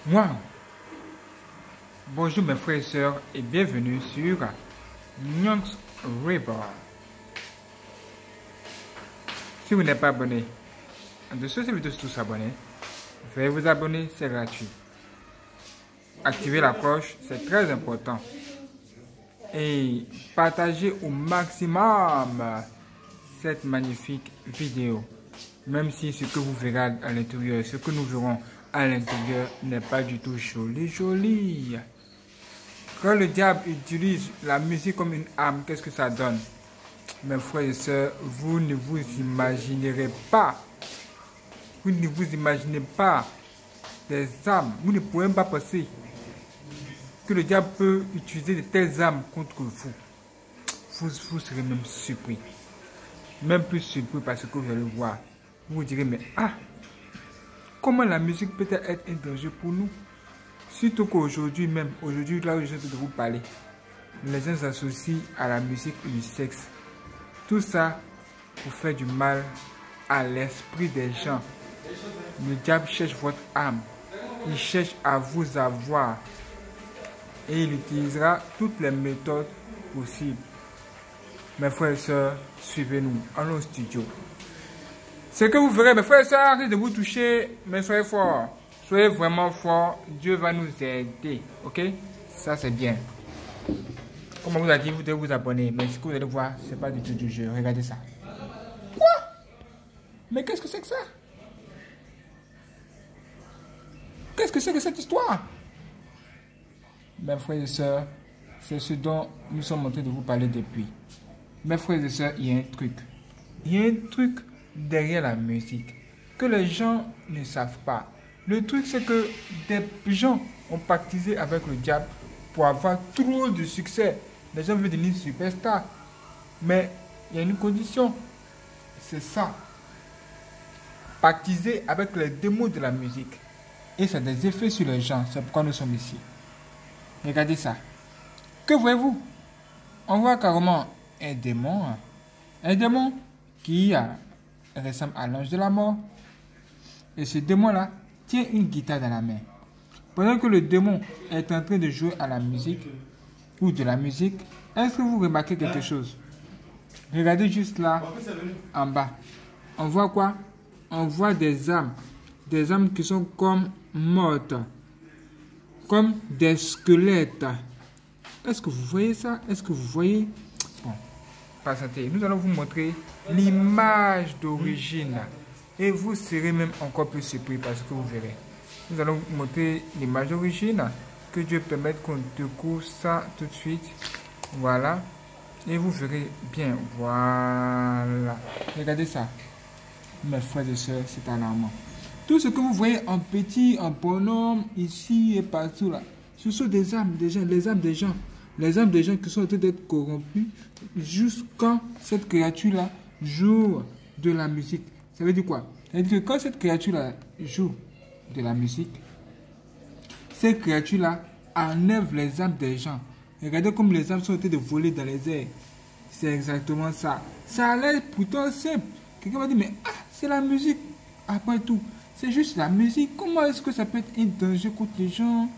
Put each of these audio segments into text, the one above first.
Wow. Bonjour mes frères et sœurs et bienvenue sur Nyonks River. Si vous n'êtes pas abonné, en dessous de cette vidéo, tous abonnés. Veuillez vous abonner, c'est gratuit. Activez la cloche, c'est très important. Et partagez au maximum cette magnifique vidéo. Même si ce que vous verrez à l'intérieur, ce que nous verrons à l'intérieur n'est pas du tout joli. Quand le diable utilise la musique comme une arme, qu'est-ce que ça donne? Mes frères et sœurs, vous ne vous imaginerez pas. Vous ne vous imaginez pas des armes. Vous ne pouvez même pas penser que le diable peut utiliser de telles armes contre vous. Vous serez même surpris. Même plus surpris parce que vous allez voir. Vous vous direz, mais comment la musique peut-elle être un danger pour nous? Surtout qu'aujourd'hui même, aujourd'hui là où je suis en train de vous parler, les gens s'associent à la musique et du sexe. Tout ça pour faire du mal à l'esprit des gens. Le diable cherche votre âme. Il cherche à vous avoir. Et il utilisera toutes les méthodes possibles. Mes frères et sœurs, suivez-nous. Allons au studio. Ce que vous verrez, mes frères et sœurs, arrêtez de vous toucher, mais soyez forts. Soyez vraiment forts. Dieu va nous aider. Ok? Ça, c'est bien. Comme on vous a dit, vous devez vous abonner. Mais ce que vous allez voir, ce n'est pas du tout du jeu. Regardez ça. Quoi? Mais qu'est-ce que c'est que ça? Qu'est-ce que c'est que cette histoire? Mes frères et sœurs, c'est ce dont nous sommes en train de vous parler depuis. Mes frères et sœurs, il y a un truc. Il y a un truc derrière la musique que les gens ne savent pas. Le truc, c'est que des gens ont pactisé avec le diable pour avoir trop de succès. Les gens veulent devenir superstars. Mais il y a une condition. C'est ça. Pactiser avec les démons de la musique. Et ça a des effets sur les gens. C'est pourquoi nous sommes ici. Regardez ça. Que voyez-vous? On voit carrément un démon. Un démon qui ressemble à l'ange de la mort. Et ce démon-là tient une guitare dans la main. Pendant que le démon est en train de jouer à la musique, ou de la musique, est-ce que vous remarquez quelque chose? Regardez juste là, en bas. On voit quoi? On voit des âmes. Des âmes qui sont comme mortes. Comme des squelettes. Est-ce que vous voyez ça? Est-ce que vous voyez? Bon, patientez. Nous allons vous montrer l'image d'origine. Et vous serez même encore plus surpris parce que vous verrez. Nous allons vous montrer l'image d'origine. Que Dieu permette qu'on découvre ça tout de suite. Voilà. Et vous verrez bien. Voilà. Regardez ça. Mes frères et sœurs, c'est alarmant. Tout ce que vous voyez en petit, en bonhomme, ici et partout là, ce sont des âmes des gens, les âmes des gens. Les âmes des gens qui sont en train d'être corrompus jusqu'à cette créature-là joue de la musique. Ça veut dire quoi? Ça veut dire que quand cette créature-là joue de la musique, cette créature-là enlève les âmes des gens. Regardez comme les âmes sont en train de voler dans les airs. C'est exactement ça. Ça a l'air pourtant simple. Quelqu'un va dire, mais c'est la musique. Après tout, c'est juste la musique. Comment est-ce que ça peut être un danger contre les gens?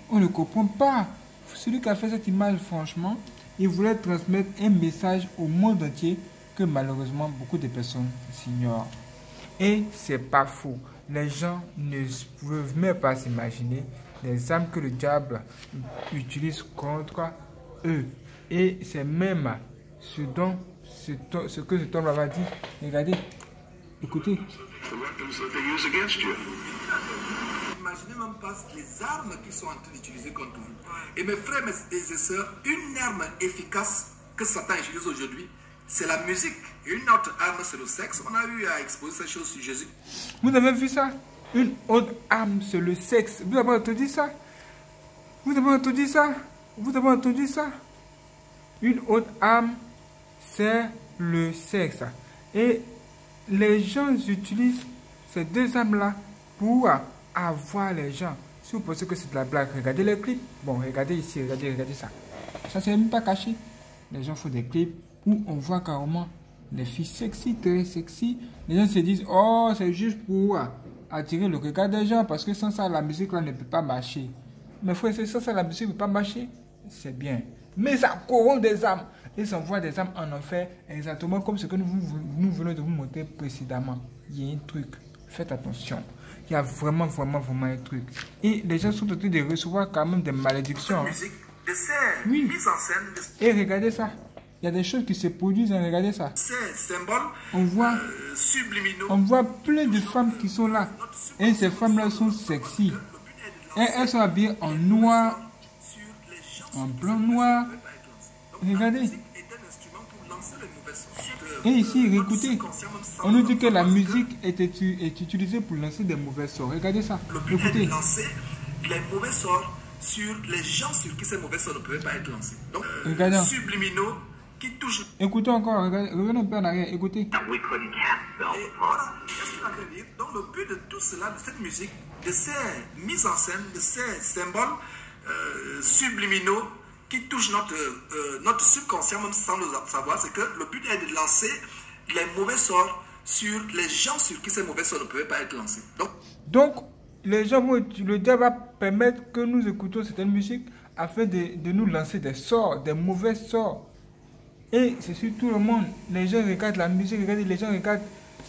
On ne comprend pas. Celui qui a fait cette image, franchement, il voulait transmettre un message au monde entier que malheureusement beaucoup de personnes s'ignorent. Et c'est pas faux. Les gens ne peuvent même pas s'imaginer les armes que le diable utilise contre eux. Et c'est même ce que cet homme va dire. Regardez, écoutez. Imaginez même pas les armes qu'ils sont en train d'utiliser contre vous. Et mes frères et sœurs, une arme efficace que Satan utilise aujourd'hui, c'est la musique. Une autre arme, c'est le sexe. On a eu à exposer ces choses sur Jésus. Vous avez vu ça? Une autre arme, c'est le sexe. Vous avez entendu ça? Vous avez entendu ça? Vous avez entendu ça? Une autre arme, c'est le sexe. Et les gens utilisent ces deux armes-là pour avoir les gens. Si vous pensez que c'est de la blague, regardez les clips. Bon, regardez ici, regardez ça. Ça, c'est même pas caché. Les gens font des clips où on voit carrément les filles sexy, très sexy. Les gens se disent, oh, c'est juste pour attirer le regard des gens parce que sans ça, la musique là ne peut pas marcher. Mais frère, c'est sans ça, la musique ne peut pas marcher. C'est bien. Mais ça corrompt des âmes. Et ça envoie des âmes en enfer, exactement comme ce que nous venons de vous montrer précédemment. Il y a un truc. Faites attention. Il y a vraiment un truc. Et les gens sont en train de recevoir quand même des malédictions. Musique, de ces Oui. mises en scène, de Et regardez ça. Il y a des choses qui se produisent. Hein, regardez ça. ces symboles On voit, subliminaux. on voit plein de femmes qui sont là. Et ces femmes-là sont sexy. Et elles sont habillées en noir, Sur les gens en blanc noir. Regardez. est un instrument pour lancer les mauvaises sorts. Et ici, écoutez, on nous dit que la musique est utilisée pour lancer des mauvais sorts. Regardez ça. Le but est de Écoutez. lancer les mauvais sorts sur les gens sur qui ces mauvais sorts ne pouvaient pas être lancés. Donc, Regardons. subliminaux qui touchent. Écoutez encore, revenons un peu en arrière, écoutez. We couldn't cast Et spells upon voilà, qu'est-ce qu'il a fait dire? Donc, le but de tout cela, de cette musique, de ces mises en scène, de ces symboles subliminaux qui touchent notre subconscient, même sans le savoir, c'est que le but est de lancer les mauvais sorts sur les gens sur qui ces mauvais sorts ne pouvaient pas être lancés. Donc, les gens le diable va permettre que nous écoutons certaines musiques afin de nous lancer des sorts, des mauvais sorts. Et c'est sur tout le monde. Les gens regardent la musique, regardez, les gens regardent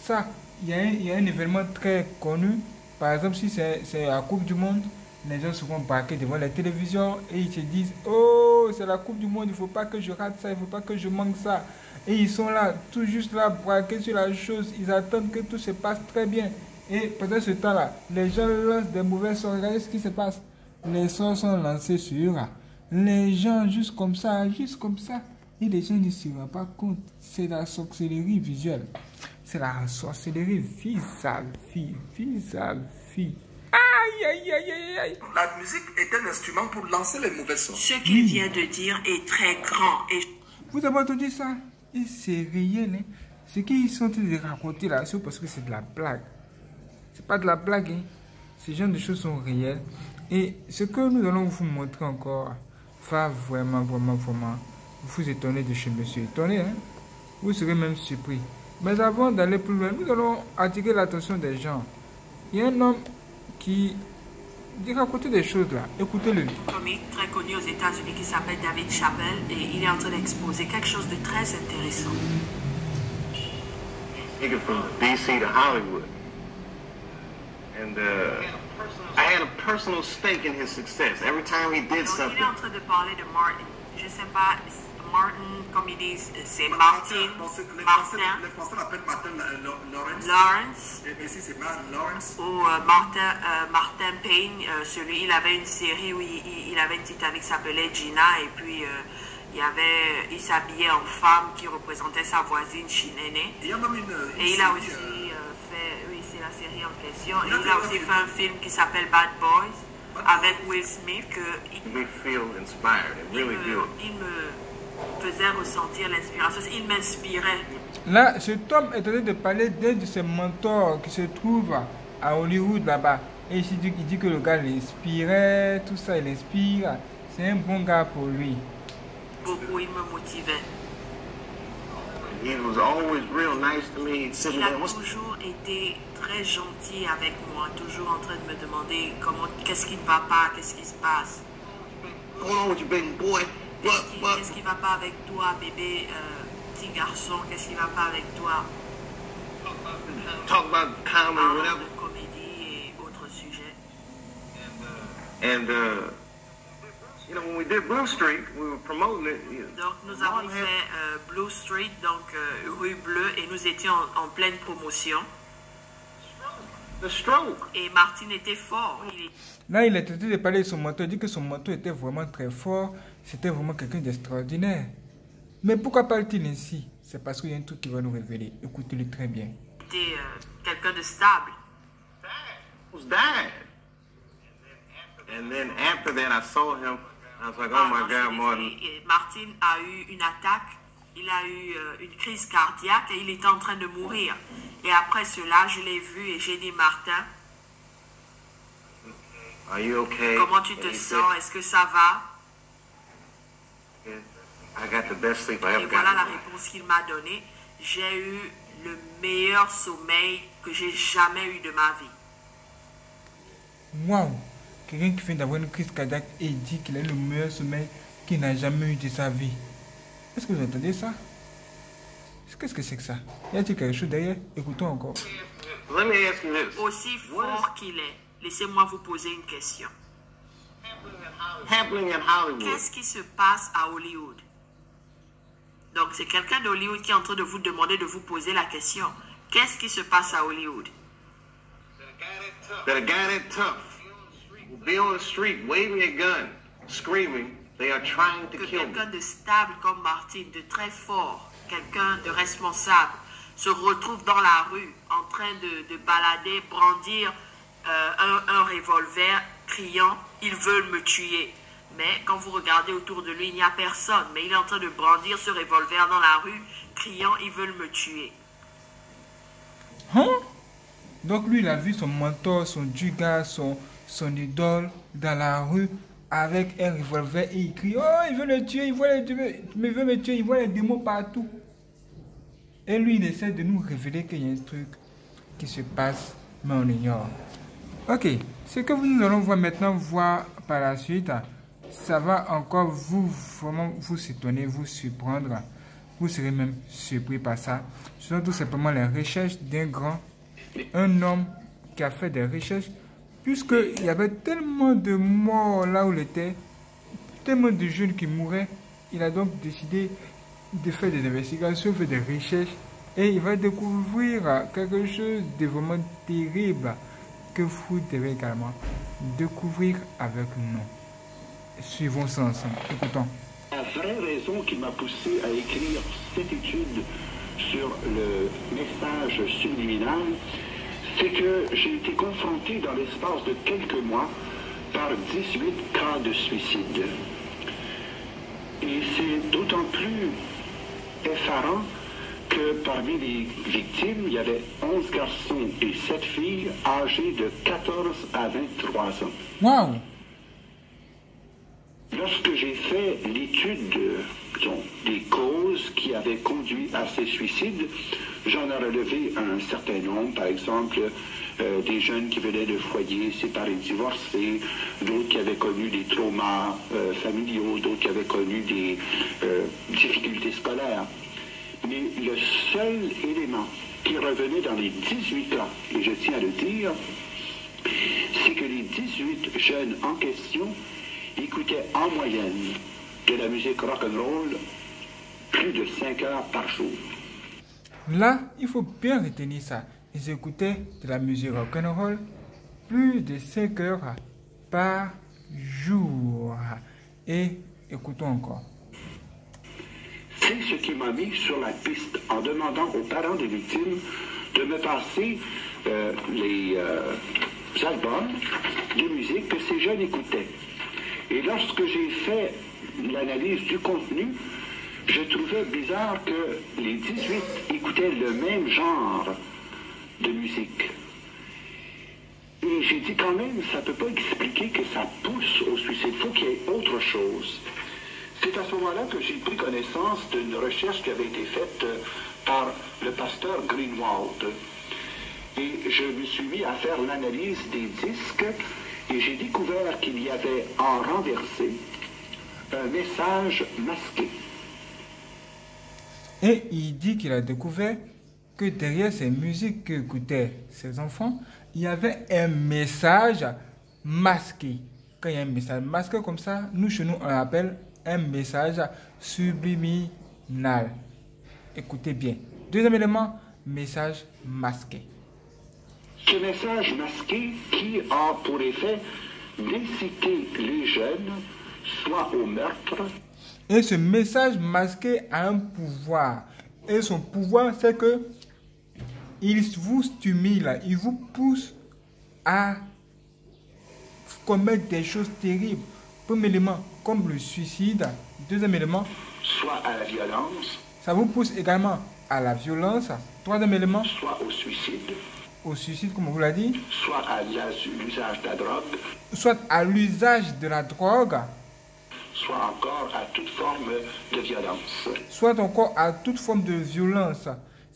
ça. Il y a un événement très connu. Par exemple, si c'est la Coupe du Monde, les gens seront braqués devant la télévision et ils se disent « Oh, c'est la Coupe du Monde, il ne faut pas que je rate ça, il ne faut pas que je manque ça. » Et ils sont là, tout juste là, braqués sur la chose. Ils attendent que tout se passe très bien. Et pendant ce temps-là, les gens lancent des mauvais sorts. Regardez ce qui se passe. Les sorts sont lancés sur les gens, juste comme ça, juste comme ça. Et les gens ne se rendent pas compte. C'est la sorcellerie visuelle. C'est la sorcellerie vis-à-vis. Aïe, aïe, aïe, aïe, aïe. La musique est un instrument pour lancer les mauvais sorts. Ce qu'il vient de dire est très grand et Vous avez entendu ça? Et c'est réel. Hein? Ce qu'ils sont en train de raconter là, c'est parce que c'est de la blague. C'est pas de la blague. Hein? Ces genre de choses sont réelles. Et ce que nous allons vous montrer encore va vraiment vous étonner de chez Monsieur Étonné. Hein? Vous serez même surpris. Mais avant d'aller plus loin, nous allons attirer l'attention des gens. Il y a un homme qui raconte des choses là. Écoutez-le. comique très connu aux États-Unis qui s'appelle David Chappelle et il est en train d'exposer quelque chose de très intéressant. nigga from DC to Hollywood. And I had a personal stake in his success. Every time he did Donc, il something, est en train de parler de Martin. Je sais pas, Martin, comme ils disent, c'est Martin, Les Martin, Français l'appellent Martin Lawrence. Lawrence, Et ici, c'est Martin Lawrence. ou Martin Payne. Celui, il avait une série où il avait une Titanic qui s'appelait Gina et puis il s'habillait en femme qui représentait sa voisine Chinene. Il y a même une Et il a série, aussi fait, oui, c'est la série en question. Et il a aussi fait un film qui s'appelle Bad Boys avec Will Smith que you may feel inspired. It really do. il me faisait ressentir l'inspiration. Il m'inspirait. Là, cet homme est en train de parler d'un de ses mentors qui se trouve à Hollywood là-bas. Et il dit que le gars l'inspirait, tout ça, il inspire. C'est un bon gars pour lui. Beaucoup, il me motivait. He was always real nice to me. Sitting Il a there, what's toujours été très gentil avec moi, toujours en train de me demander qu'est-ce qui ne va pas, qu'est-ce qui se passe. going on with you, baby boy? Qu'est-ce qui ne va pas avec toi, bébé, petit garçon, qu'est-ce qui ne va pas avec toi? Talk about comedy, Parlons whatever. de comédie et autres sujets. And you know, when we did Blue Street, we were promoting it. Donc nous avons fait Blue Street, donc rue Bleue, et nous étions en pleine promotion. The stroke. Et Martin était fort. Là, il est en train de parler de son mentor. Il dit que son mentor était vraiment très fort. C'était vraiment quelqu'un d'extraordinaire. Mais pourquoi parle-t-il ainsi? C'est parce qu'il y a un truc qui va nous révéler. Écoutez-le très bien. Il était quelqu'un de stable. Was died. And then after that, I saw him. I was like, oh my God, Martin. Et Martin a eu une attaque, il a eu une crise cardiaque et il était en train de mourir. Et après cela, je l'ai vu et j'ai dit, Martin, Are you okay? comment tu te And he sens? Est-ce que ça va? said, I got the best sleep I Et ever voilà la got. réponse qu'il m'a donnée. J'ai eu le meilleur sommeil que j'ai jamais eu de ma vie. Waouh! Quelqu'un qui vient d'avoir une crise cardiaque et dit qu'il a le meilleur sommeil qu'il n'a jamais eu de sa vie. Est-ce que vous entendez ça? Qu'est-ce que c'est que ça? Y a-t-il quelque chose derrière? Écoutons encore. Let me ask you this. Aussi fort qu'il est, laissez-moi vous poser une question. Happening in Hollywood. Qu'est-ce qui se passe à Hollywood? Donc, c'est quelqu'un d'Hollywood qui est en train de vous demander de vous poser la question. Qu'est-ce qui se passe à Hollywood? That a guy that tough will be on the street waving a gun, screaming, they are trying to Que kill me. quelqu'un de stable comme Martin, de très fort, quelqu'un de responsable, se retrouve dans la rue en train de balader, brandir un revolver, criant « Ils veulent me tuer ». Mais quand vous regardez autour de lui, il n'y a personne. Mais il est en train de brandir ce revolver dans la rue, criant « Ils veulent me tuer ». Hein? Donc lui, il a vu son mentor, son duga, son idole dans la rue avec un revolver et il crie « Oh, il veut le tuer, il veut me tuer, il voit les démons partout ». Et lui, il essaie de nous révéler qu'il y a un truc qui se passe, mais on ignore. Ok, ce que nous allons voir maintenant, voir par la suite, ça va encore vraiment vous étonner, vous surprendre. Vous serez même surpris par ça. Ce sont tout simplement les recherches un homme qui a fait des recherches, puisqu'il y avait tellement de morts là où il était, tellement de jeunes qui mouraient. Il a donc décidé de faire des investigations, faire des recherches, et il va découvrir quelque chose de vraiment terrible que vous devez également découvrir avec nous. Suivons ça ensemble. Écoutons. La vraie raison qui m'a poussé à écrire cette étude sur le message subliminal, c'est que j'ai été confronté dans l'espace de quelques mois par 18 cas de suicide. Et c'est d'autant plus effarant que parmi les victimes, il y avait 11 garçons et 7 filles âgées de 14 à 23 ans. Waouh! Lorsque j'ai fait l'étude des causes qui avaient conduit à ces suicides, j'en ai relevé un certain nombre, par exemple des jeunes qui venaient de foyers séparés, divorcés, d'autres qui avaient connu des traumas familiaux, d'autres qui avaient connu des difficultés scolaires. Mais le seul élément qui revenait dans les 18 cas, et je tiens à le dire, c'est que les 18 jeunes en question écoutaient en moyenne de la musique rock'n'roll plus de 5 heures par jour. Là, il faut bien retenir ça. Ils écoutaient de la musique rock'n'roll plus de 5 heures par jour. Et écoutons encore. C'est ce qui m'a mis sur la piste en demandant aux parents des victimes de me passer les albums de musique que ces jeunes écoutaient. Et lorsque j'ai fait l'analyse du contenu, je trouvais bizarre que les 18 écoutaient le même genre de musique. Et j'ai dit quand même, ça ne peut pas expliquer que ça pousse au suicide. Il faut qu'il y ait autre chose. C'est à ce moment-là que j'ai pris connaissance d'une recherche qui avait été faite par le pasteur Greenwald. Et je me suis mis à faire l'analyse des disques et j'ai découvert qu'il y avait en renversé un message masqué. Et il dit qu'il a découvert que derrière ces musiques qu'écoutaient ses enfants, il y avait un message masqué. Quand il y a un message masqué comme ça, nous chez nous on l'appelle un message subliminal. Écoutez bien. Deuxième élément, message masqué. Ce message masqué qui a pour effet d'inciter les jeunes soit au meurtre. Et ce message masqué a un pouvoir. Et son pouvoir, c'est que il vous stimule, il vous pousse à commettre des choses terribles. Premier élément, comme le suicide. Deuxième élément, soit à la violence. Ça vous pousse également à la violence. Troisième élément, soit au suicide. Au suicide, comme on vous l'a dit. Soit à l'usage de la drogue. Soit à l'usage de la drogue. Soit encore à toute forme de violence. Soit encore à toute forme de violence.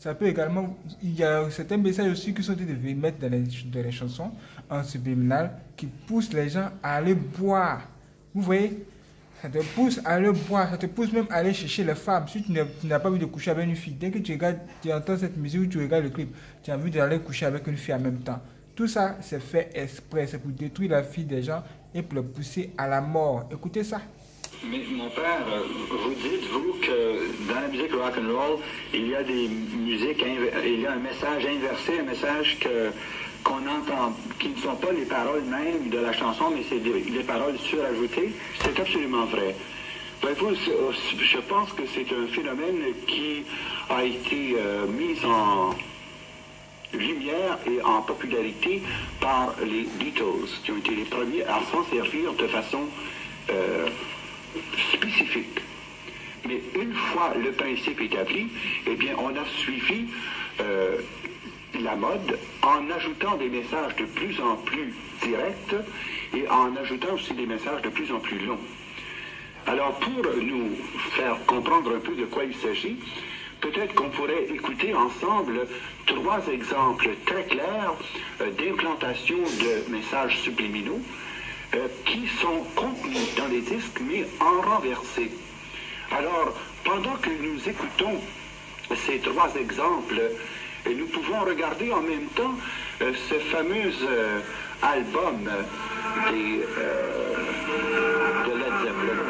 Ça peut également... Il y a certains messages aussi qui sont de mettre dans les chansons en subliminal qui poussent les gens à aller boire. Vous voyez? Ça te pousse à aller boire, ça te pousse même à aller chercher les femmes. Si tu n'as pas envie de coucher avec une fille, dès que tu regardes, tu entends cette musique ou tu regardes le clip, tu as envie d'aller coucher avec une fille en même temps. Tout ça, c'est fait exprès, c'est pour détruire la fille des gens et pour le pousser à la mort. Écoutez ça. Mais mon père, vous dites, vous, que dans la musique rock and roll, il y a des musiques, il y a un message inversé, un message qu'on entend, qui ne sont pas les paroles mêmes de la chanson, mais c'est des paroles surajoutées. C'est absolument vrai. Voyez-vous, je pense que c'est un phénomène qui a été mis en lumière et en popularité par les Beatles, qui ont été les premiers à s'en servir de façon spécifique. Mais une fois le principe établi, eh bien, on a suivi la mode en ajoutant des messages de plus en plus directs et en ajoutant aussi des messages de plus en plus longs. Alors, pour nous faire comprendre un peu de quoi il s'agit, peut-être qu'on pourrait écouter ensemble 3 exemples très clairs d'implantation de messages subliminaux qui sont contenus dans les disques, mais en renversé. Alors, pendant que nous écoutons ces 3 exemples, nous pouvons regarder en même temps ce fameux album de Led Zeppelin.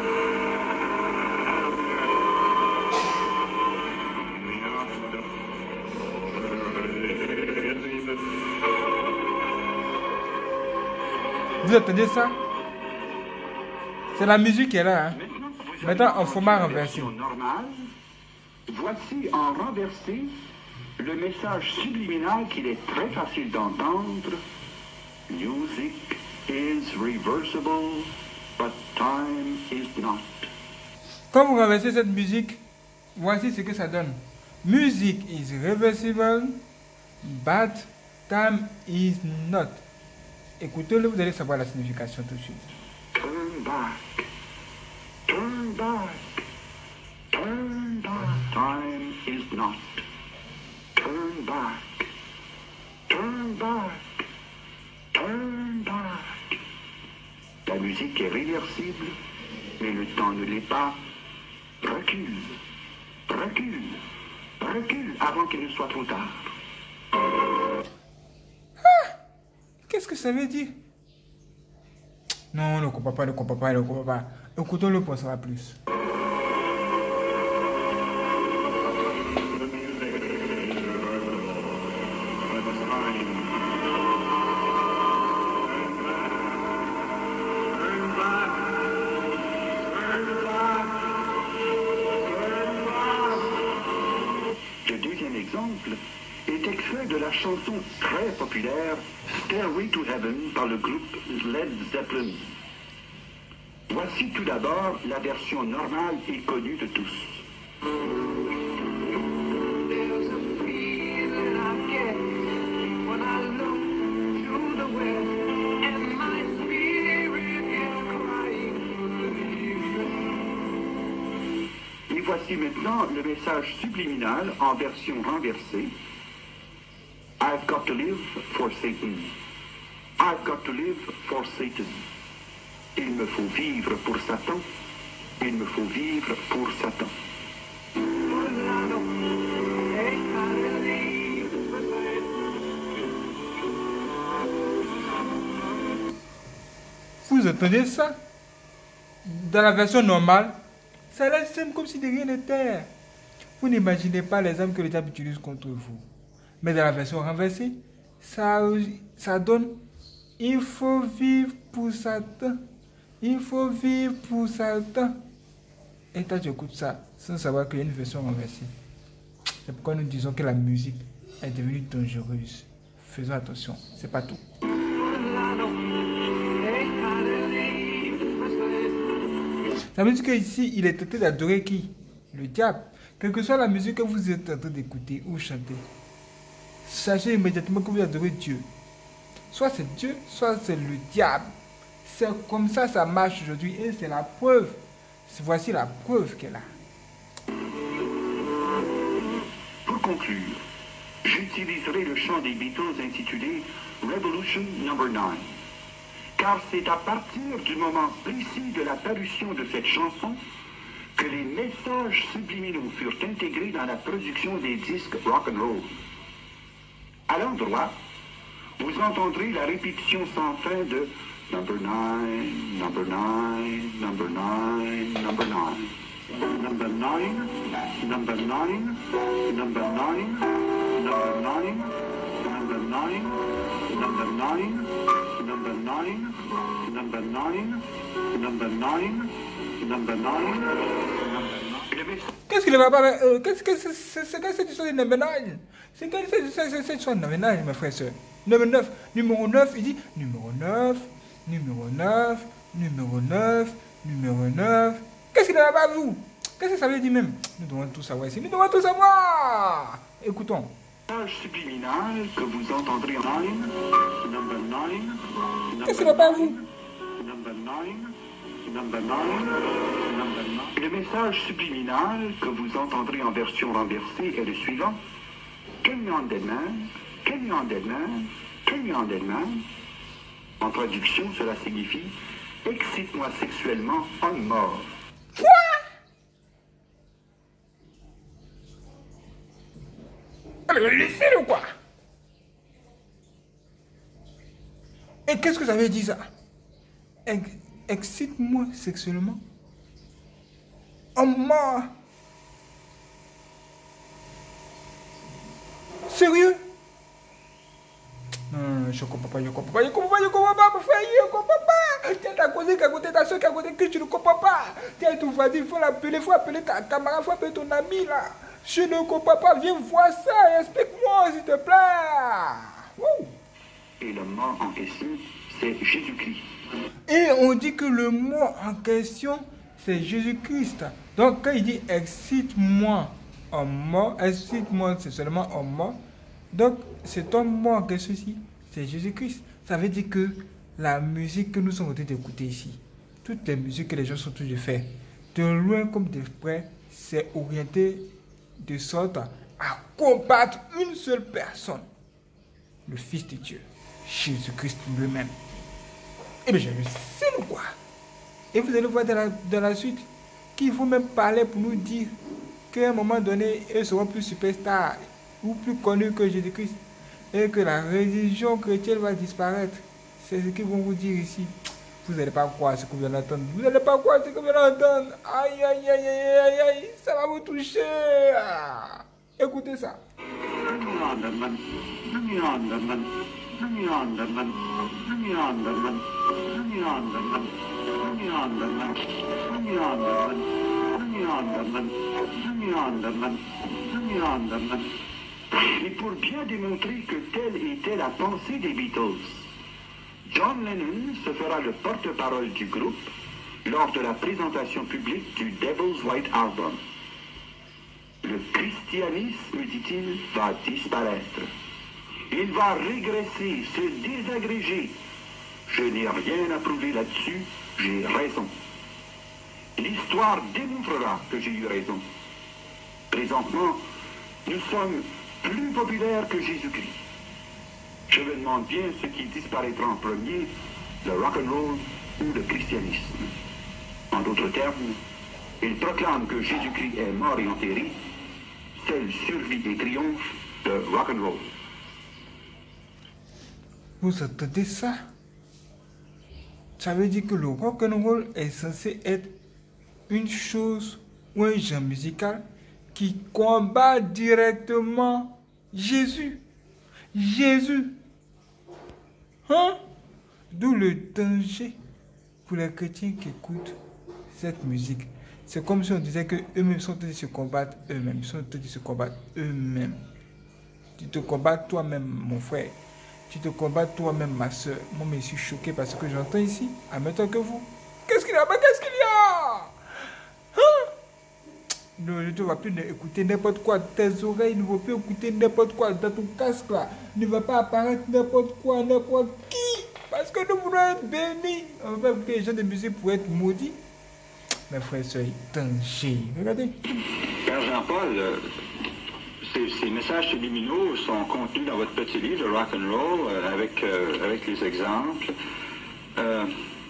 Vous entendez ça? C'est la musique qui est là. Hein? Maintenant, en format renversé. Normale, voici en renversé le message subliminal qu'il est très facile d'entendre. Music is reversible, but time is not. Quand vous renversez cette musique, voici ce que ça donne. Music is reversible, but time is not. Écoutez-le, vous allez savoir la signification tout de suite. Turn back, turn back, turn back. Time is not. Turn back, turn back, turn back. La musique est réversible, mais le temps ne l'est pas. Recule, recule, recule avant qu'il ne soit trop tard. Qu'est-ce que ça veut dire? Non, ne comprends pas, ne comprends pas, ne comprends pas. Écoutons-le pour en savoir plus. Le deuxième exemple est extrait de la chanson très populaire Stairway to Heaven par le groupe Led Zeppelin. Voici tout d'abord la version normale et connue de tous. Et voici maintenant le message subliminal en version renversée. I've got to live for Satan. I've got to live for Satan. Il me faut vivre pour Satan. Il me faut vivre pour Satan. Vous entendez ça? Dans la version normale, ça laisse comme si de rien n'était. Vous n'imaginez pas les armes que le diable utilise contre vous. Mais dans la version renversée, ça donne « Il faut vivre pour Satan. Il faut vivre pour Satan. » Et toi, tu écoutes ça sans savoir qu'il y a une version renversée. C'est pourquoi nous disons que la musique est devenue dangereuse. Faisons attention, c'est pas tout. Ça veut dire qu'ici, il est tenté d'adorer qui? Le diable. Quelle que soit la musique que vous êtes en train d'écouter ou chanter, sachez immédiatement que vous adorez Dieu. Soit c'est Dieu, soit c'est le diable. C'est comme ça ça marche aujourd'hui et c'est la preuve. Voici la preuve qu'elle a. Pour conclure, j'utiliserai le chant des Beatles intitulé Revolution No. 9. Car c'est à partir du moment précis de la parution de cette chanson que les messages subliminaux furent intégrés dans la production des disques rock'n'roll. À l'endroit, vous entendrez la répétition sans fin de Number 9, Number 9, Number 9, Number 9. Number 9, Number 9, Number 9, Number 9, Number 9, Number 9, Number 9, Number 9, Number 9, Number 9. Qu'est-ce qu'il va pas qu'est-ce que c'est cette histoire de Number 9? C'est quelle cette histoire de Number 9, mes frères et sœurs? Numéro 9, numéro 9, il dit numéro 9, numéro 9, numéro 9, numéro 9. Qu'est-ce qu'il n'a pas vous? Qu'est-ce que ça veut dire même? Nous devons tout savoir ici. Nous devons tout savoir. Écoutons. Message subliminal que vous entendrez en 9, Number 9. Qu'est-ce qu'il n'a pas vous? Number 9, Number 9, Number 9. Le message subliminal que vous entendrez en version renversée est le suivant. Turn me on, dead man. Turn me on, dead man. Turn me on, dead man. En traduction, cela signifie excite-moi sexuellement, homme mort. Quoi? Laissez-le ou quoi? Et qu'est-ce que ça veut dire ça? Excite-moi sexuellement. Homme mort. Sérieux? Non, je comprends pas, mon frère, je comprends pas. Tu as causé qu'à côté ta soeur, qu'à côté que tu ne comprends pas. Tu as tout vas-y, il faut appeler ta camarade, il faut appeler ton ami là. Je ne comprends pas, viens voir ça, explique-moi s'il te plaît. Wouh. Et le mot en question, c'est Jésus-Christ. Et on dit que le mot en question, c'est Jésus-Christ. Donc quand il dit excite-moi en mort, excite-moi, c'est seulement en mort. Donc c'est un mot en question ici, c'est Jésus-Christ. Ça veut dire que la musique que nous sommes en train d'écouter ici, toutes les musiques que les gens sont toujours fait, de loin comme de près, c'est orienté de sorte à combattre une seule personne, le Fils de Dieu, Jésus-Christ lui-même. Et bien je le sais ou quoi? Et vous allez voir dans la suite qu'il faut même parler pour nous dire qu'à un moment donné, ils seront plus superstars ou plus connus que Jésus-Christ et que la religion chrétienne va disparaître. C'est ce qu'ils vont vous dire ici. Vous n'allez pas croire ce que vous venez d'entendre. Vous n'allez pas croire ce que vous venez d'entendre. Aïe, aïe, aïe, aïe, aïe, ça va vous toucher. Écoutez ça. Et pour bien démontrer que telle était la pensée des Beatles, John Lennon se fera le porte-parole du groupe lors de la présentation publique du Devil's White Album. Le christianisme, dit-il, va disparaître. Il va régresser, se désagréger. Je n'ai rien à prouver là-dessus, j'ai raison. L'histoire démontrera que j'ai eu raison. Présentement, nous sommes plus populaires que Jésus-Christ. Je me demande bien ce qui disparaîtra en premier, le rock'n'roll ou le christianisme. En d'autres termes, il proclame que Jésus-Christ est mort et enterré, seule survie et triomphe de rock'n'roll. Vous entendez ça? Ça veut dire que le rock'n'roll est censé être une chose ou un genre musical qui combat directement Jésus. Jésus. Hein? D'où le danger pour les chrétiens qui écoutent cette musique. C'est comme si on disait que eux-mêmes sont en train de se combattre eux-mêmes. Ils sont en train de se combattre eux-mêmes. Tu te combats toi-même, mon frère. Tu te combats toi-même, ma soeur. Moi, je suis choqué parce que j'entends ici, en même temps que vous. Qu'est-ce qu'il y a? Qu'est-ce qu'il y a? Hein? Non, je ne vais plus écouter n'importe quoi. Tes oreilles ne vont plus écouter n'importe quoi. Dans ton casque là, ne va pas apparaître n'importe quoi, n'importe qui. Parce que nous voulons être bénis. On va écouter les gens de musique pour être maudits. Mes frères et sœurs, danger. Regardez. Père Jean-Paul, Ces messages subliminaux sont contenus dans votre petit livre, le Rock and Roll, avec les exemples.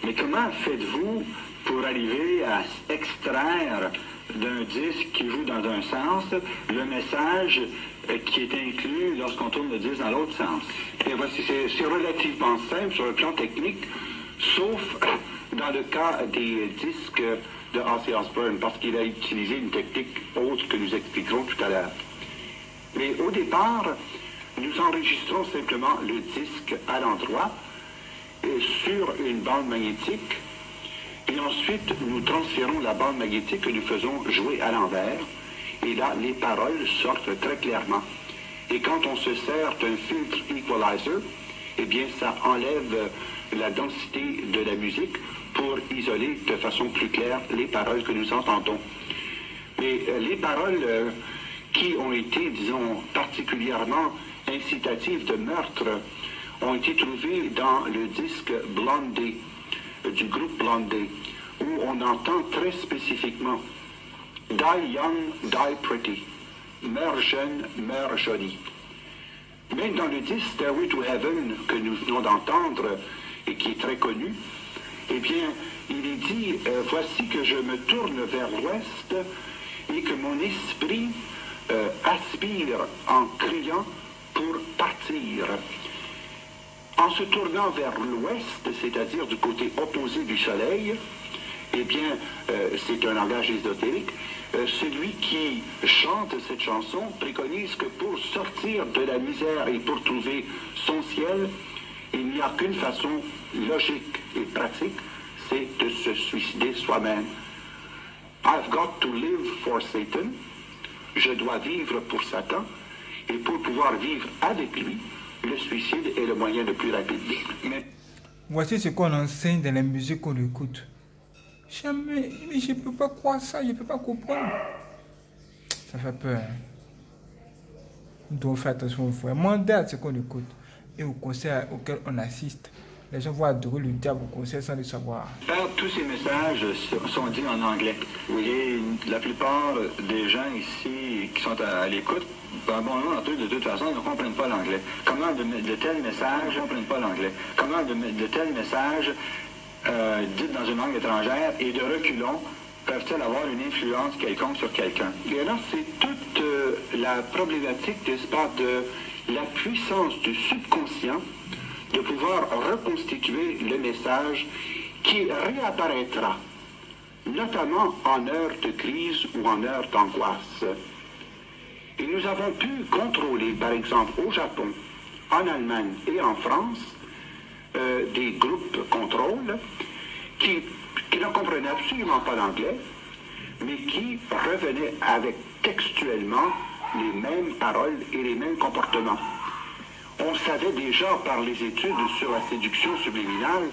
Mais comment faites-vous pour arriver à extraire d'un disque qui joue dans un sens le message qui est inclus lorsqu'on tourne le disque dans l'autre sens? Et voici, c'est relativement simple sur le plan technique, sauf dans le cas des disques de Ozzy Osbourne, parce qu'il a utilisé une technique autre que nous expliquerons tout à l'heure. Mais au départ, nous enregistrons simplement le disque à l'endroit sur une bande magnétique, et ensuite nous transférons la bande magnétique que nous faisons jouer à l'envers, et là les paroles sortent très clairement. Et quand on se sert d'un filtre equalizer, eh bien ça enlève la densité de la musique pour isoler de façon plus claire les paroles que nous entendons. Mais les paroles qui ont été, disons, particulièrement incitatives de meurtre ont été trouvées dans le disque Blondie, du groupe Blondie, où on entend très spécifiquement « Die young, die pretty »,« Meurs jeune, meurs jolie ». Même dans le disque « Stairway to Heaven » que nous venons d'entendre et qui est très connu, eh bien, il est dit « Voici que je me tourne vers l'ouest et que mon esprit aspire en criant pour partir ». En se tournant vers l'ouest, c'est-à-dire du côté opposé du soleil, eh bien, c'est un langage ésotérique. Celui qui chante cette chanson préconise que pour sortir de la misère et pour trouver son ciel, il n'y a qu'une façon logique et pratique, c'est de se suicider soi-même. I've got to live for Satan. Je dois vivre pour Satan. Et pour pouvoir vivre avec lui, le suicide est le moyen le plus rapide. Mais... Voici ce qu'on enseigne dans la musique qu'on écoute. Jamais, mais je ne peux pas croire ça, je ne peux pas comprendre. Ça fait peur. Hein? Nous devons faire attention aux frères. Demandez à ce qu'on écoute et au concert auquel on assiste. Les gens vont adorer le diable au concert sans le savoir. Tous ces messages sont dits en anglais. Et la plupart des gens ici qui sont à l'écoute, bon moment de toute façon, ils ne comprennent pas l'anglais. Comment de tels messages, ne comprennent pas l'anglais. Comment de tels messages dits dans une langue étrangère et de reculons peuvent-ils avoir une influence quelconque sur quelqu'un? Et alors, c'est toute la problématique, n'est-ce pas, de la puissance du subconscient de pouvoir reconstituer le message qui réapparaîtra, notamment en heure de crise ou en heure d'angoisse. Et nous avons pu contrôler, par exemple, au Japon, en Allemagne et en France, des groupes contrôle qui ne comprenaient absolument pas l'anglais, mais qui revenaient avec textuellement les mêmes paroles et les mêmes comportements. On savait déjà par les études sur la séduction subliminale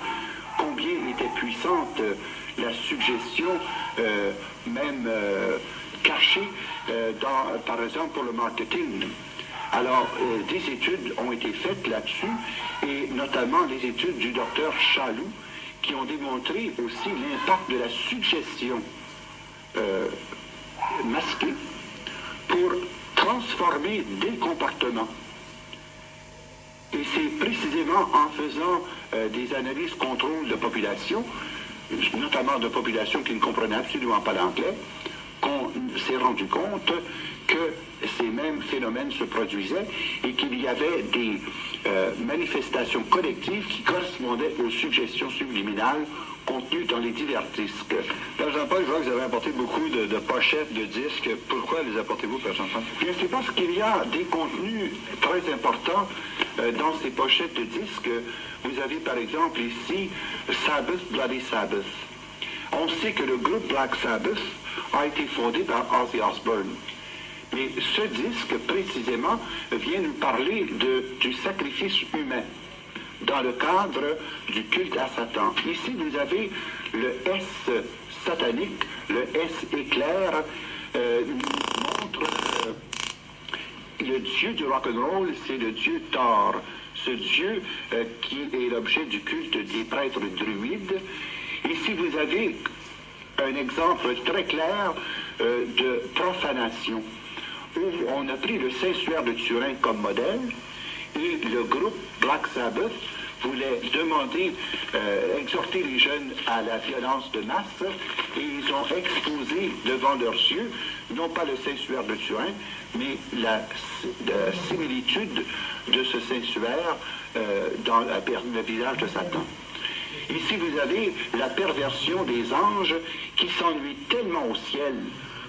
combien était puissante la suggestion, même cachée, par exemple pour le marketing. Alors, des études ont été faites là-dessus, et notamment les études du docteur Chaloux, qui ont démontré aussi l'impact de la suggestion masquée pour transformer des comportements. Et c'est précisément en faisant des analyses contrôle de population, notamment de populations qui ne comprenaient absolument pas l'anglais, qu'on s'est rendu compte que ces mêmes phénomènes se produisaient et qu'il y avait des manifestations collectives qui correspondaient aux suggestions subliminales contenues dans les divers disques. Père Jean-Paul, je vois que vous avez apporté beaucoup de pochettes de disques. Pourquoi les apportez-vous, Père Jean-Paul? Bien, c'est parce qu'il y a des contenus très importants dans ces pochettes de disques. Vous avez par exemple ici Sabbath, Bloody Sabbath. On sait que le groupe Black Sabbath a été fondé par Ozzy Osbourne. Mais ce disque, précisément, vient nous parler du sacrifice humain dans le cadre du culte à Satan. Ici, vous avez le S satanique, le S éclair, nous montre le dieu du rock'n'roll, c'est le dieu Thor. Ce dieu qui est l'objet du culte des prêtres druides. Ici, vous avez un exemple très clair de profanation, on a pris le Saint-Suaire de Turin comme modèle, et le groupe Black Sabbath voulait demander, exhorter les jeunes à la violence de masse, et ils ont exposé devant leurs yeux, non pas le Saint-Suaire de Turin, mais la similitude de ce Saint-Suaire dans le visage de Satan. Ici, vous avez la perversion des anges qui s'ennuient tellement au ciel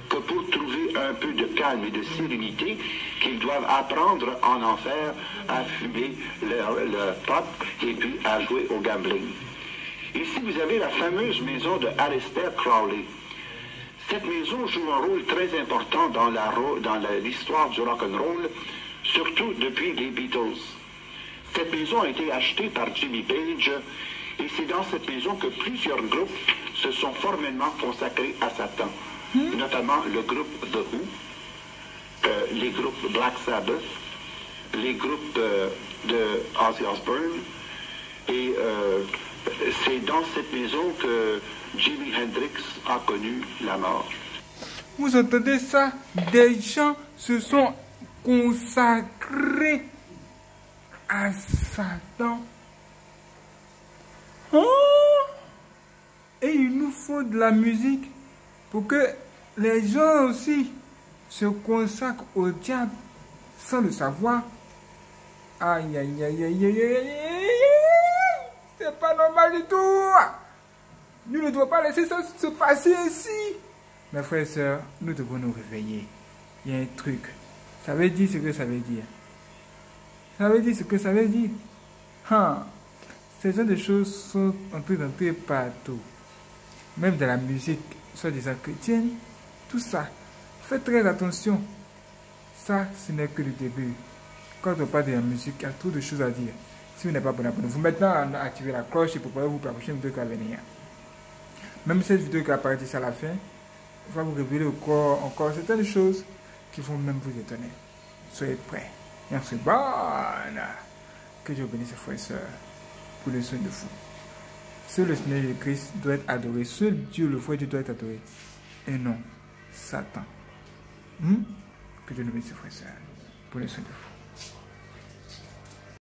que pour trouver un peu de calme et de sérénité, qu'ils doivent apprendre en enfer à fumer le pot et puis à jouer au gambling. Ici, vous avez la fameuse maison de Aleister Crowley. Cette maison joue un rôle très important dans l'histoire du rock'n'roll, surtout depuis les Beatles. Cette maison a été achetée par Jimmy Page, et c'est dans cette maison que plusieurs groupes se sont formellement consacrés à Satan, notamment le groupe The Who, les groupes Black Sabbath, les groupes de Ozzy Osbourne, et c'est dans cette maison que Jimi Hendrix a connu la mort. Vous entendez ça? Des gens se sont consacrés à Satan. Oh! Et il nous faut de la musique pour que les gens aussi se consacrent au diable sans le savoir. Aïe, aïe, aïe, aïe, aïe, aïe, aïe. C'est pas normal du tout. Nous ne devons pas laisser ça se passer ici. Mes frères et sœurs, nous devons nous réveiller. Il y a un truc. Ça veut dire ce que ça veut dire. Ça veut dire ce que ça veut dire. Ces genres de choses sont en train d'entrer partout. Même dans la musique, soi-disant chrétienne, tout ça. Faites très attention. Ça, ce n'est que le début. Quand on parle de la musique, il y a trop de choses à dire. Si vous n'êtes pas bon, abonnez-vous maintenant à activer la cloche et pour pouvoir vous pour la prochaine vidéo qui va venir. Même cette vidéo qui apparaît ici à la fin, va vous révéler encore certaines choses qui vont même vous étonner. Soyez prêts. Merci. Bonne. Que Dieu bénisse ses frères et sœurs pour le soin de vous. Seul le Seigneur Jésus-Christ doit être adoré. Seul Dieu, le vrai Dieu, doit être adoré. Et non Satan. Que Dieu nous bénisse ses frères et sœurs pour le soin de vous.